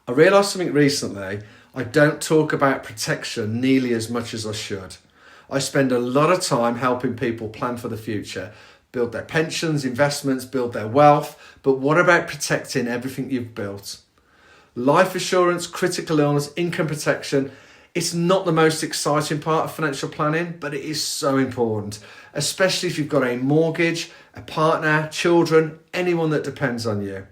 I realised something recently. I don't talk about protection nearly as much as I should. I spend a lot of time helping people plan for the future, build their pensions, investments, build their wealth. But what about protecting everything you've built? Life assurance, critical illness, income protection. It's not the most exciting part of financial planning, but it is so important, especially if you've got a mortgage, a partner, children, anyone that depends on you.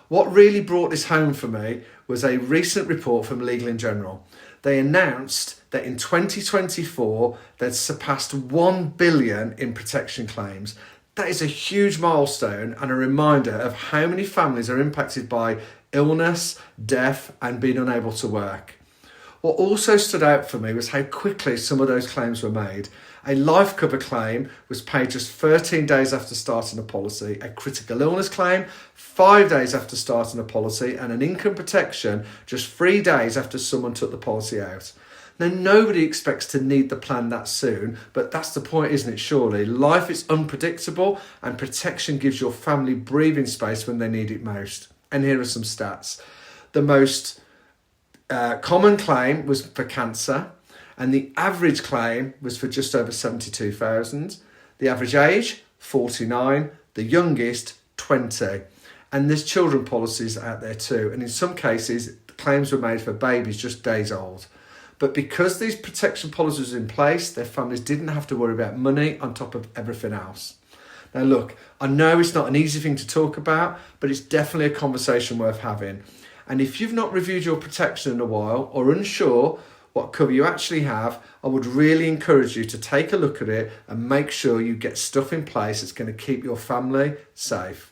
What really brought this home for me was a recent report from Legal & General. They announced that in 2024, they'd surpassed 1 billion in protection claims. That is a huge milestone and a reminder of how many families are impacted by illness, death, and being unable to work. What also stood out for me was how quickly some of those claims were made. A life cover claim was paid just 13 days after starting a policy, a critical illness claim 5 days after starting a policy, and an income protection just 3 days after someone took the policy out. Now, nobody expects to need the plan that soon, but that's the point, isn't it, surely? Life is unpredictable, and protection gives your family breathing space when they need it most. And here are some stats. The most common claim was for cancer, and the average claim was for just over 72,000. The average age, 49. The youngest, 20. And there's children policies out there too. And in some cases, claims were made for babies just days old. But because these protection policies were in place, their families didn't have to worry about money on top of everything else. Now look, I know it's not an easy thing to talk about, but it's definitely a conversation worth having. And if you've not reviewed your protection in a while or unsure what cover you actually have, I would really encourage you to take a look at it and make sure you get stuff in place that's going to keep your family safe.